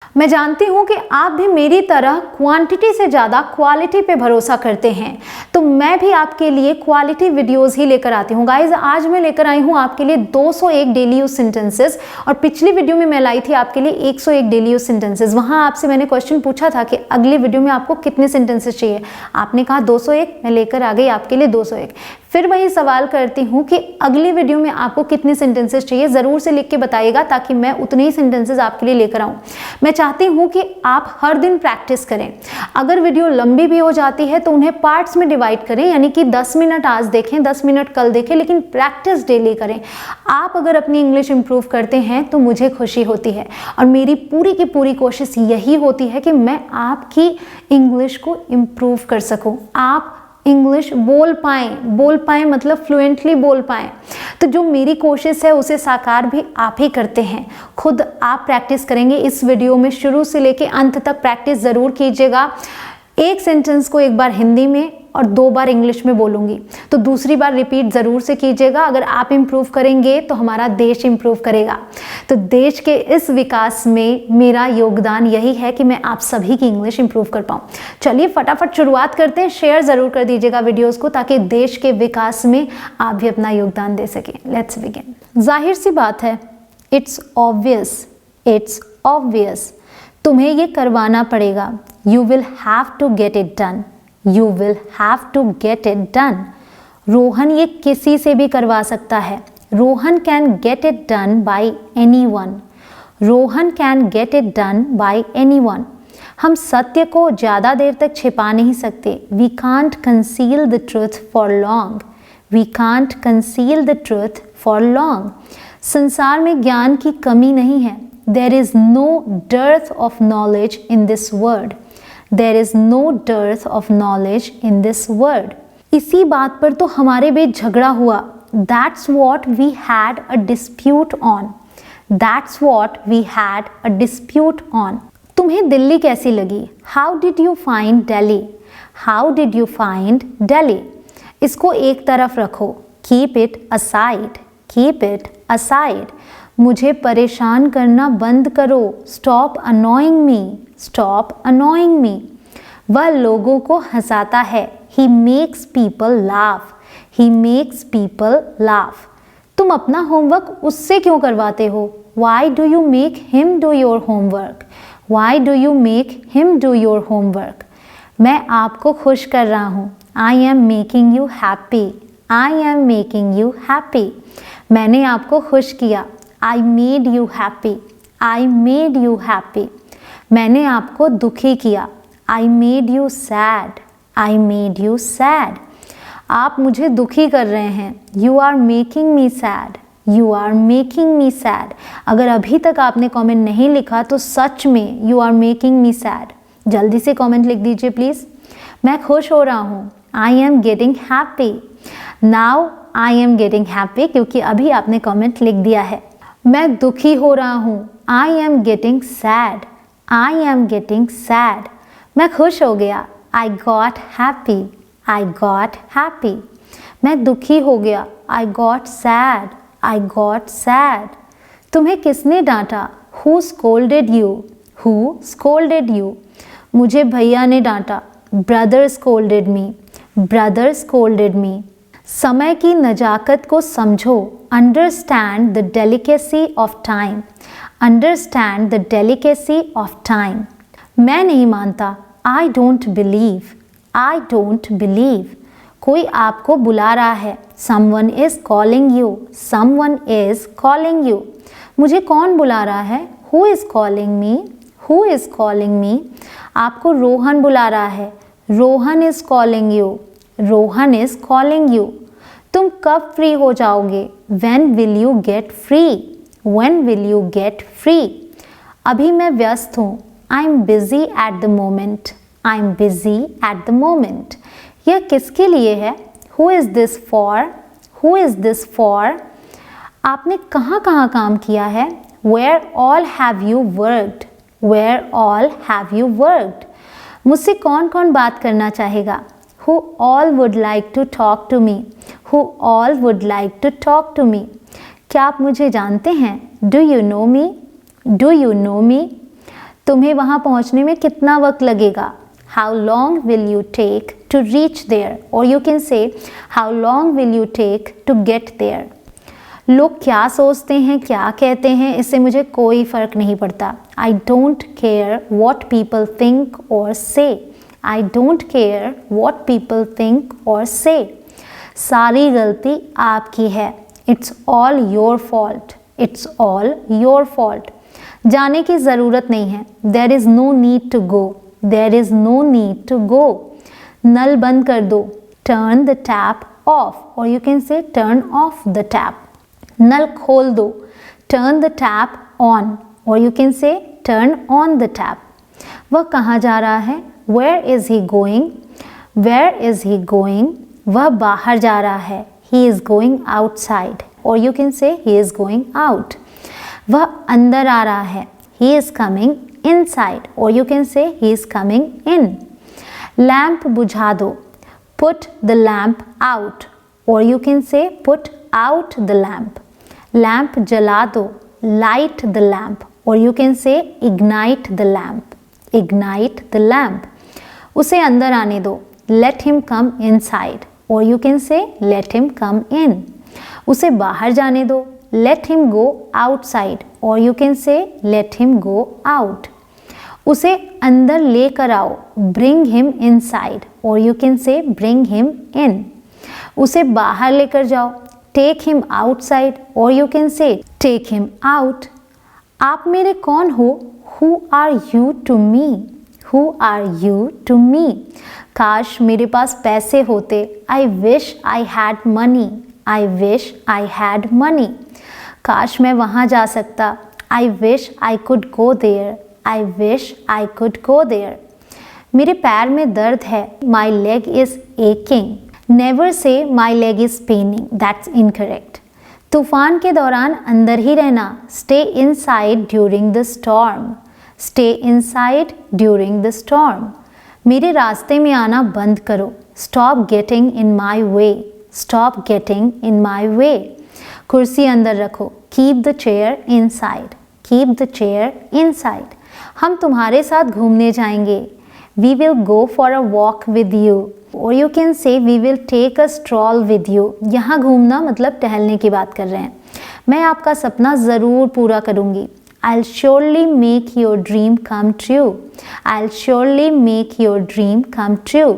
मैं जानती हूँ कि आप भी मेरी तरह क्वांटिटी से ज़्यादा क्वालिटी पे भरोसा करते हैं, तो मैं भी आपके लिए क्वालिटी वीडियोस ही लेकर आती हूँ। गाइज, आज मैं लेकर आई हूँ आपके लिए 201 डेली यूज सेंटेंसेस, और पिछली वीडियो में मैं लाई थी आपके लिए 101 डेली यूज सेंटेंसेस। वहाँ आपसे मैंने क्वेश्चन पूछा था कि अगली वीडियो में आपको कितने सेंटेंसेस चाहिए। आपने कहा 201, मैं लेकर आ गई आपके लिए 201। फिर वही सवाल करती हूँ कि अगली वीडियो में आपको कितने सेंटेंसेस चाहिए, ज़रूर से लिख के बताइएगा ताकि मैं उतने ही सेंटेंसेस आपके लिए लेकर आऊँ। मैं चाहती हूँ कि आप हर दिन प्रैक्टिस करें। अगर वीडियो लंबी भी हो जाती है तो उन्हें पार्ट्स में डिवाइड करें, यानी कि 10 मिनट आज देखें, 10 मिनट कल देखें, लेकिन प्रैक्टिस डेली करें। आप अगर अपनी इंग्लिश इंप्रूव करते हैं तो मुझे खुशी होती है, और मेरी पूरी की पूरी कोशिश यही होती है कि मैं आपकी इंग्लिश को इम्प्रूव कर सकूँ, आप इंग्लिश बोल पाएँ मतलब फ्लुएंटली बोल पाएँ। तो जो मेरी कोशिश है उसे साकार भी आप ही करते हैं। खुद आप प्रैक्टिस करेंगे। इस वीडियो में शुरू से लेके अंत तक प्रैक्टिस ज़रूर कीजिएगा। एक सेंटेंस को एक बार हिंदी में और 2 बार इंग्लिश में बोलूँगी, तो दूसरी बार रिपीट ज़रूर से कीजिएगा। अगर आप इम्प्रूव करेंगे तो हमारा देश इम्प्रूव करेगा। तो देश के इस विकास में मेरा योगदान यही है कि मैं आप सभी की इंग्लिश इम्प्रूव कर पाऊँ। चलिए फटाफट शुरुआत करते हैं। शेयर ज़रूर कर दीजिएगा वीडियोस को, ताकि देश के विकास में आप भी अपना योगदान दे सकें। Let's begin. जाहिर सी बात है, इट्स ऑब्वियस, तुम्हें ये करवाना पड़ेगा। You will have to get it done. You will have to get it done. Rohan ये किसी से भी करवा सकता है। Rohan can get it done by anyone. Rohan can get it done by anyone. हम सत्य को ज़्यादा देर तक छिपा नहीं सकते। We can't conceal the truth for long. We can't conceal the truth for long. संसार में ज्ञान की कमी नहीं है। There is no dearth of knowledge in this world. There is no dearth of knowledge in this world. इसी बात पर तो हमारे बीच झगड़ा हुआ। That's what we had a dispute on. That's what we had a dispute on. तुम्हें दिल्ली कैसी लगी? How did you find Delhi? How did you find Delhi? इसको एक तरफ रखो। Keep it aside. Keep it aside. मुझे परेशान करना बंद करो। Stop annoying me. Stop annoying me. वह लोगों को हंसाता है। He makes people laugh. He makes people laugh. तुम अपना होमवर्क उससे क्यों करवाते हो? Why do you make him do your homework? Why do you make him do your homework? मैं आपको खुश कर रहा हूँ। I am making you happy. I am making you happy. मैंने आपको खुश किया। I made you happy. I made you happy. मैंने आपको दुखी किया। I made you sad. I made you sad. आप मुझे दुखी कर रहे हैं। You are making me sad. You are making me sad. अगर अभी तक आपने कमेंट नहीं लिखा तो सच में You are making me sad. जल्दी से कमेंट लिख दीजिए प्लीज़। मैं खुश हो रहा हूँ। I am getting happy. Now I am getting happy, क्योंकि अभी आपने कमेंट लिख दिया है। मैं दुखी हो रहा हूँ। I am getting sad. I am getting sad. मैं खुश हो गया। I got happy. I got happy. मैं दुखी हो गया। I got sad. I got sad. तुम्हें किसने डांटा? Who scolded you? Who scolded you? मुझे भैया ने डांटा। Brother scolded me. Brother scolded me. समय की नजाकत को समझो। Understand the delicacy of time. Understand the delicacy of time. मैं नहीं मानता। I don't believe. I don't believe. कोई आपको बुला रहा है। Someone is calling you. Someone is calling you. मुझे कौन बुला रहा है? Who is calling me? Who is calling me? आपको रोहन बुला रहा है। Rohan is calling you. Rohan is calling you. तुम कब फ्री हो जाओगे? When will you get free? When will you get free? अभी मैं व्यस्त हूँ। I'm busy at the moment. I'm busy at the moment. यह किसके लिए है? Who is this for? Who is this for? आपने कहाँ कहाँ काम किया है? Where all have you worked? Where all have you worked? मुझसे कौन कौन बात करना चाहेगा? Who all would like to talk to me? Who all would like to talk to me? क्या आप मुझे जानते हैं? Do you know me? Do you know me? तुम्हें वहाँ पहुँचने में कितना वक्त लगेगा? How long will you take to reach there? Or you can say how long will you take to get there? लोग क्या सोचते हैं, क्या कहते हैं, इससे मुझे कोई फ़र्क नहीं पड़ता. I don't care what people think or say. I don't care what people think or say. सारी गलती आपकी है. It's all your fault. It's all your fault. जाने की ज़रूरत नहीं है. There is no need to go. There is no need to go. नल बंद कर दो. Turn the tap off. Or you can say turn off the tap. नल खोल दो. Turn the tap on. Or you can say turn on the tap. वह कहाँ जा रहा है? Where is he going? Where is he going? वह बाहर जा रहा है. He is going outside. Or you can say he is going out. वह अंदर आ रहा है. He is coming inside. Or you can say he is coming in. Lamp बुझा दो. Put the lamp out. Or you can say put out the lamp. Lamp जला दो. Light the lamp. Or you can say ignite the lamp. Ignite the lamp. उसे अंदर आने दो. Let him come inside. Or you can say let him come in. उसे बाहर जाने दो. Let him go outside. Or you can say let him go out. उसे अंदर लेकर आओ. Bring him inside. Or you can say bring him in. उसे बाहर लेकर जाओ. Take him outside. Or you can say take him out. आप मेरे कौन हो? Who are you to me? Who are you to me? काश मेरे पास पैसे होते. I wish I had money. I wish I had money. काश मैं वहाँ जा सकता. I wish I could go there. I wish I could go there. मेरे पैर में दर्द है. My leg is aching. Never say my leg is paining. That's incorrect. तूफान के दौरान अंदर ही रहना. Stay inside during the storm. Stay inside during the storm. मेरे रास्ते में आना बंद करो. Stop getting in my way. Stop getting in my way. कुर्सी अंदर रखो. Keep the chair inside. Keep the chair inside. हम तुम्हारे साथ घूमने जाएंगे. We will go for a walk with you. Or you can say we will take a stroll with you. यहाँ घूमना मतलब टहलने की बात कर रहे हैं. मैं आपका सपना ज़रूर पूरा करूँगी. I'll surely make your dream come true. I'll surely make your dream come true.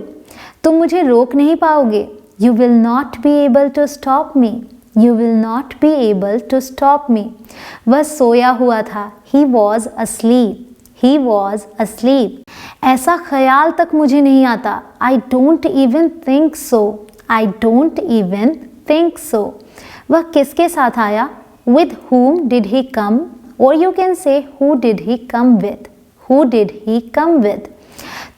तुम मुझे रोक नहीं पाओगे. You will not be able to stop me. You will not be able to stop me. वह सोया हुआ था. He was asleep. He was asleep. ऐसा ख्याल तक मुझे नहीं आता. I don't even think so. I don't even think so. वह किसके साथ आया? With whom did he come? Or you can say who did he come with? Who did he come with?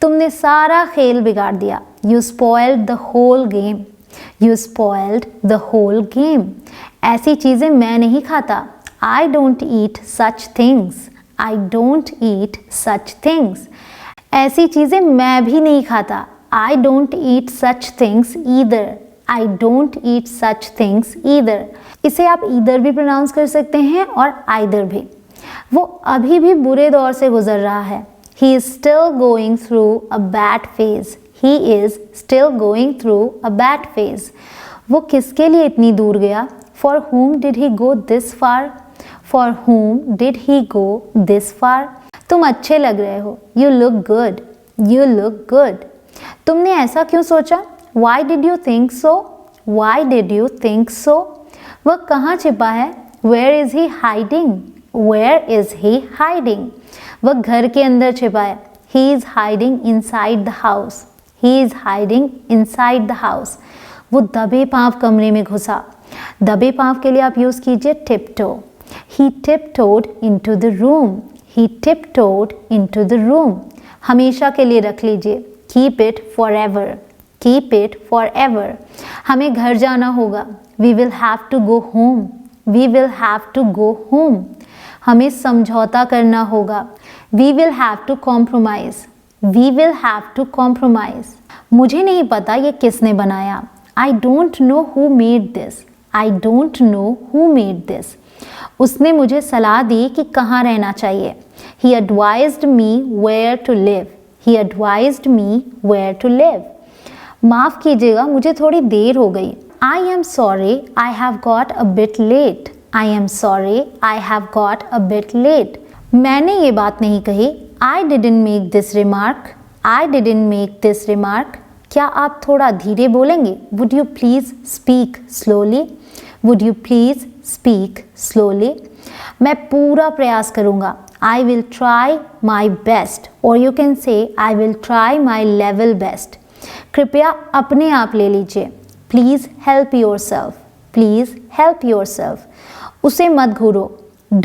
तुमने सारा खेल बिगाड़ दिया. You spoiled the whole game. You spoiled the whole game. ऐसी चीज़ें मैं नहीं खाता. I don't eat such things. I don't eat such things. ऐसी चीज़ें मैं भी नहीं खाता. I don't eat such things either. I don't eat such things either. इसे आप either भी प्रोनाउंस कर सकते हैं और either भी. वो अभी भी बुरे दौर से गुजर रहा है. He is still going through a bad phase. He is still going through a bad phase. वो किसके लिए इतनी दूर गया? For whom did he go this far? For whom did he go this far? तुम अच्छे लग रहे हो. You look good. You look good. तुमने ऐसा क्यों सोचा? Why did you think so? Why did you think so? वह कहाँ छिपा है? Where is he hiding? Where is he hiding? वह घर के अंदर छिपा है. He is hiding inside the house. He is hiding inside the house. वो दबे पाँव कमरे में घुसा. दबे पाँव के लिए आप यूज़ कीजिए tiptoe. He tiptoed into the room. He tiptoed into the room. हमेशा के लिए रख लीजिए. Keep it forever. Keep it forever. हमें घर जाना होगा. We will have to go home. We will have to go home. हमें समझौता करना होगा. We will have to compromise. We will have to compromise. मुझे नहीं पता ये किसने बनाया. I don't know who made this. I don't know who made this. उसने मुझे सलाह दी कि कहाँ रहना चाहिए. He advised me where to live. He advised me where to live. माफ़ कीजिएगा, मुझे थोड़ी देर हो गई. I am sorry, I have got a bit late. I am sorry, I have got a bit late. मैंने ये बात नहीं कही. I didn't make this remark. I didn't make this remark. क्या आप थोड़ा धीरे बोलेंगे? Would you please speak slowly? Would you please speak slowly? मैं पूरा प्रयास करूँगा. I will try my best. Or you can say I will try my level best. कृपया अपने आप ले लीजिए. Please help yourself. Please help yourself. उसे मत घूरो.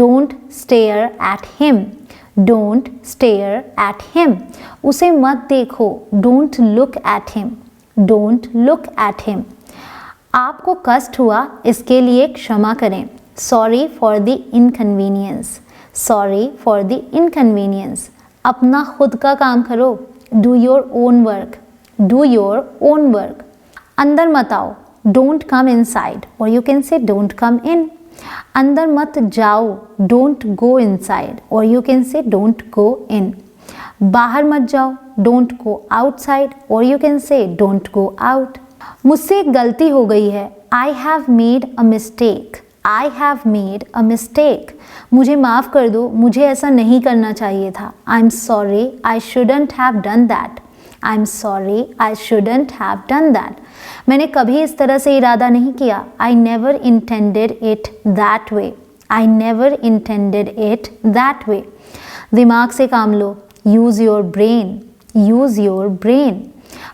Don't stare at him. Don't stare at him. उसे मत देखो. Don't look at him. Don't look at him. आपको कष्ट हुआ, इसके लिए क्षमा करें. Sorry for the inconvenience. Sorry for the inconvenience. अपना खुद का काम करो. Do your own work. Do your own work. अंदर मत आओ. Don't come inside. Or you can say don't come in. अंदर मत जाओ. Don't go inside. Or you can say don't go in. बाहर मत जाओ. Don't go outside. Or you can say don't go out. मुझसे एक गलती हो गई है. I have made a mistake. I have made a mistake. मुझे माफ़ कर दो, मुझे ऐसा नहीं करना चाहिए था. I'm sorry, I shouldn't have done that. I'm sorry, I shouldn't have done that. मैंने कभी इस तरह से इरादा नहीं किया. I never intended it that way. I never intended it that way. दिमाग से काम लो. Use your brain. Use your brain.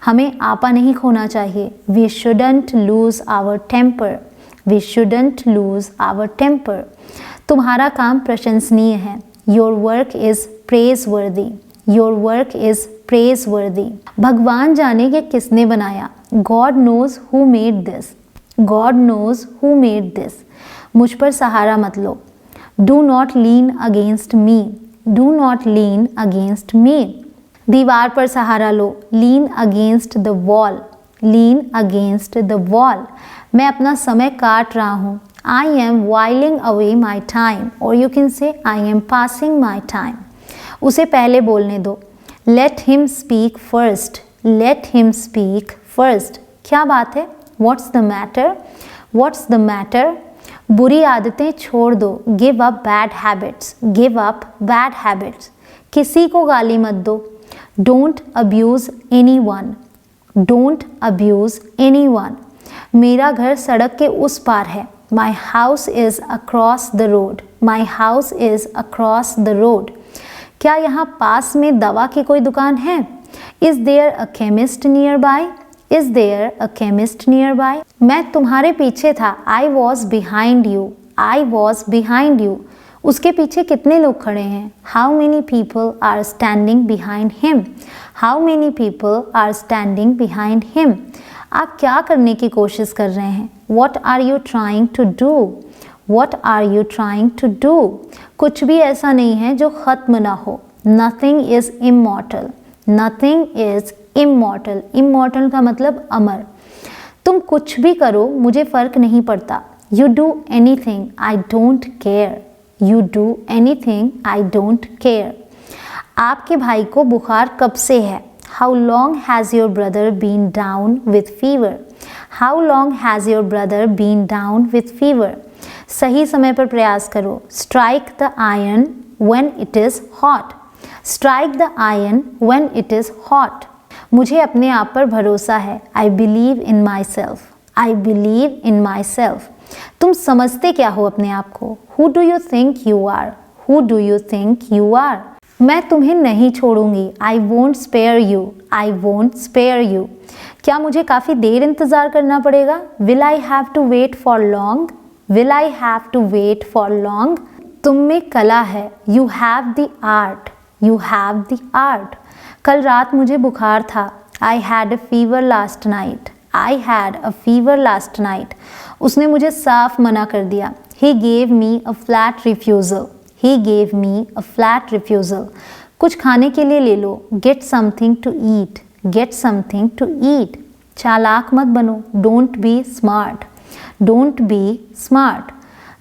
हमें आपा नहीं खोना चाहिए. We shouldn't lose our temper. We shouldn't lose our temper. तुम्हारा काम प्रशंसनीय है. Your work is praiseworthy. Your work is praiseworthy. भगवान जाने कि किसने बनाया. God knows who made this. God knows who made this. मुझ पर सहारा मत लो. Do not lean against me. Do not lean against me. दीवार पर सहारा लो. Lean against the wall. Lean against the wall. मैं अपना समय काट रहा हूँ. I am whiling away my time. Or you can say I am passing my time. उसे पहले बोलने दो. Let him speak first. Let him speak first. क्या बात है? What's the matter? What's the matter? बुरी आदतें छोड़ दो. Give up bad habits. Give up bad habits. किसी को गाली मत दो. Don't abuse anyone. Don't abuse anyone. मेरा घर सड़क के उस पार है. My house is across the road. My house is across the road. क्या यहाँ पास में दवा की कोई दुकान है? Is there a chemist nearby? Is there a chemist nearby? मैं तुम्हारे पीछे था. I was behind you. I was behind you. उसके पीछे कितने लोग खड़े हैं? How many people are standing behind him? How many people are standing behind him? आप क्या करने की कोशिश कर रहे हैं? What are you trying to do? What are you trying to do? कुछ भी ऐसा नहीं है जो ख़त्म ना हो. Nothing is immortal. Nothing is immortal. Immortal का मतलब अमर. तुम कुछ भी करो, मुझे फ़र्क नहीं पड़ता. You do anything, I don't care. You do anything, I don't care. आपके भाई को बुखार कब से है? How long has your brother been down with fever? How long has your brother been down with fever? सही समय पर प्रयास करो. Strike the iron when it is hot. Strike the iron when it is hot. मुझे अपने आप पर भरोसा है. I believe in myself. I believe in myself. तुम समझते क्या हो अपने आप को? Who do you think you are? Who do you think you are? मैं तुम्हें नहीं छोड़ूंगी. I won't spare you. I won't spare you. क्या मुझे काफ़ी देर इंतज़ार करना पड़ेगा? Will I have to wait for long? Will I have to wait for long? तुम में कला है. You have the art. You have the art. कल रात मुझे बुखार था. I had a fever last night. I had a fever last night. उसने मुझे साफ मना कर दिया. He gave me a flat refusal. He gave me a flat refusal. कुछ खाने के लिए ले लो. Get something to eat. Get something to eat. चालाक मत बनो. Don't be smart. Don't be smart.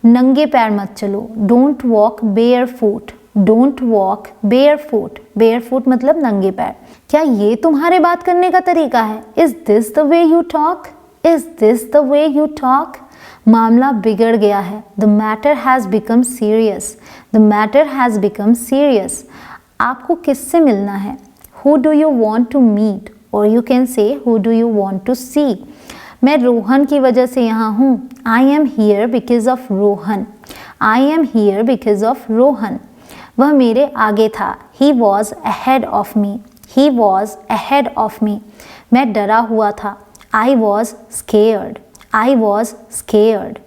नंगे पैर मत चलो. Don't walk barefoot. Don't walk barefoot, barefoot मतलब नंगे पैर। क्या ये तुम्हारे बात करने का तरीका है? Is this the way you talk, is this the way you talk. मामला बिगड़ गया है, the matter has become serious, the matter has become serious. आपको किससे मिलना है? Who do you want to meet, और you can say who do you want to see. मैं रोहन की वजह से यहाँ हूँ, I am here because of Rohan, I am here because of Rohan. वह मेरे आगे था, he was ahead of me, he was ahead of me. मैं डरा हुआ था, I was scared, I was scared.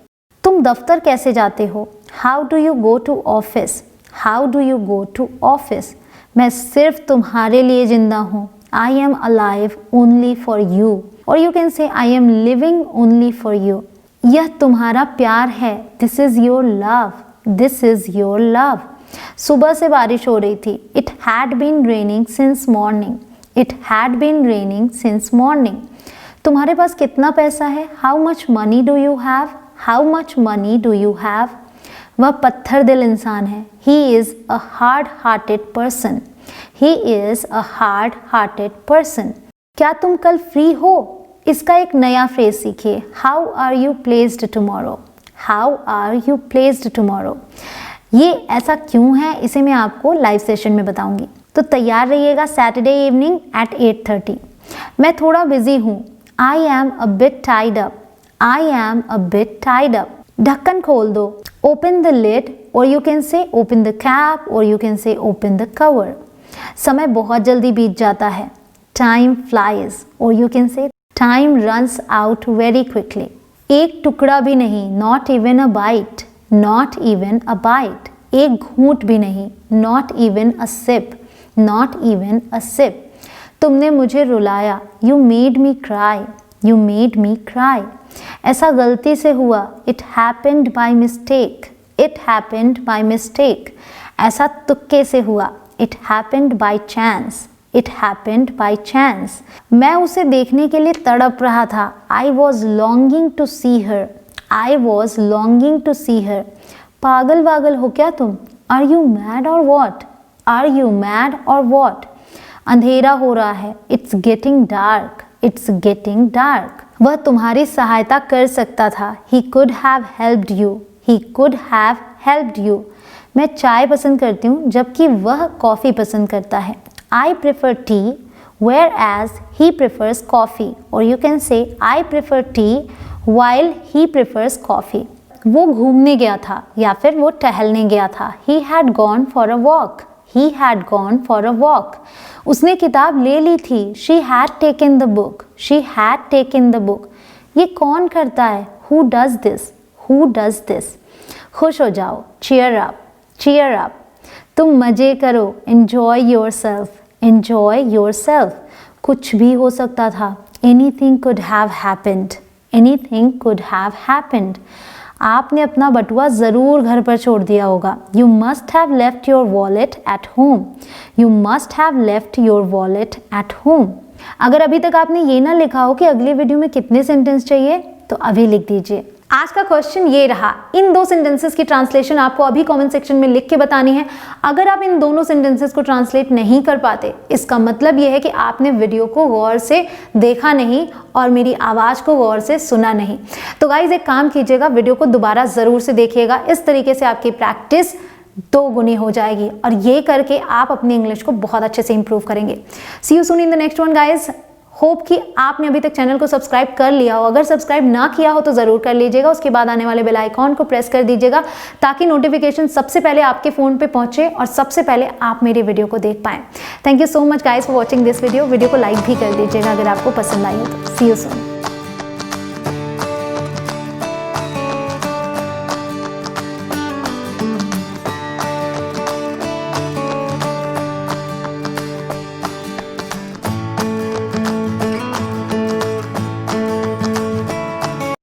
तुम दफ्तर कैसे जाते हो? How do you go to office, how do you go to office. मैं सिर्फ तुम्हारे लिए जिंदा हूँ, I am alive only for you, और you can say I am living only for you. यह तुम्हारा प्यार है, this is your love, this is your love. सुबह से बारिश हो रही थी, it had been raining since morning, it had been raining since morning. तुम्हारे पास कितना पैसा है? How much money do you have, how much money do you have. वह पत्थर दिल इंसान है, he is a hard hearted person, he is a hard hearted person. क्या तुम कल फ्री हो? इसका एक नया फ्रेज सीखिए, how are you placed tomorrow, how are you placed tomorrow. ये ऐसा क्यों है, इसे मैं आपको लाइव सेशन में बताऊंगी, तो तैयार रहिएगा सैटरडे इवनिंग एट 8:30। मैं थोड़ा बिजी हूँ, I am a bit tied up, I am a bit tied up. ढक्कन खोल दो, ओपन द लिड, और you can say open the cap, और you can say open the cover. समय बहुत जल्दी बीत जाता है, टाइम फ्लाइज, और you can say time runs out very quickly. एक टुकड़ा भी नहीं, not even a bite, not even a bite. एक घूंट भी नहीं, not even a sip, not even a sip. तुमने मुझे रुलाया, you made me cry, you made me cry. ऐसा गलती से हुआ, it happened by mistake, it happened by mistake. ऐसा तुक्के से हुआ, it happened by chance, it happened by chance. मैं उसे देखने के लिए तड़प रहा था, I was longing to see her, I was longing to see her. पागल वागल हो क्या तुम? आर यू मैड और वॉट, आर यू मैड और वॉट। अंधेरा हो रहा है, it's getting dark, it's getting dark. वह तुम्हारी सहायता कर सकता था, he could have helped you, he could have helped you. मैं चाय पसंद करती हूँ जबकि वह कॉफ़ी पसंद करता है, I prefer tea whereas he prefers coffee, और you can say I prefer tea while he prefers coffee. वो घूमने गया था या फिर वो टहलने गया था, he had gone for a walk, he had gone for a walk. उसने किताब ले ली थी, she had taken the book, she had taken the book. ये कौन करता है? Who does this, who does this. खुश हो जाओ, चीयर अप, चीयर अप। तुम मज़े करो, enjoy your self, enjoy your self. कुछ भी हो सकता था, anything could have happened, anything could have happened. आपने अपना बटुआ ज़रूर घर पर छोड़ दिया होगा, you must have left your wallet at home, you must have left your wallet at home. अगर अभी तक आपने ये ना लिखा हो कि अगले वीडियो में कितने सेंटेंस चाहिए, तो अभी लिख दीजिए। आज का क्वेश्चन ये रहा, इन दो सेंटेंसेस की ट्रांसलेशन आपको अभी कमेंट सेक्शन में लिख के बतानी है। अगर आप इन दोनों सेंटेंसेस को ट्रांसलेट नहीं कर पाते, इसका मतलब ये है कि आपने वीडियो को गौर से देखा नहीं और मेरी आवाज़ को गौर से सुना नहीं। तो गाइज एक काम कीजिएगा, वीडियो को दोबारा ज़रूर से देखिएगा, इस तरीके से आपकी प्रैक्टिस 2 गुनी हो जाएगी और ये करके आप अपनी इंग्लिश को बहुत अच्छे से इंप्रूव करेंगे। See you soon in the next one guys. Hope कि आपने अभी तक चैनल को सब्सक्राइब कर लिया हो, अगर सब्सक्राइब ना किया हो तो ज़रूर कर लीजिएगा। उसके बाद आने वाले बेल आइकॉन को प्रेस कर दीजिएगा ताकि नोटिफिकेशन सबसे पहले आपके फ़ोन पे पहुंचे और सबसे पहले आप मेरे वीडियो को देख पाएँ। Thank you so much guys for watching this video. Video को लाइक भी कर दीजिएगा अगर आपको पसंद आई हो तो। सी यू सून।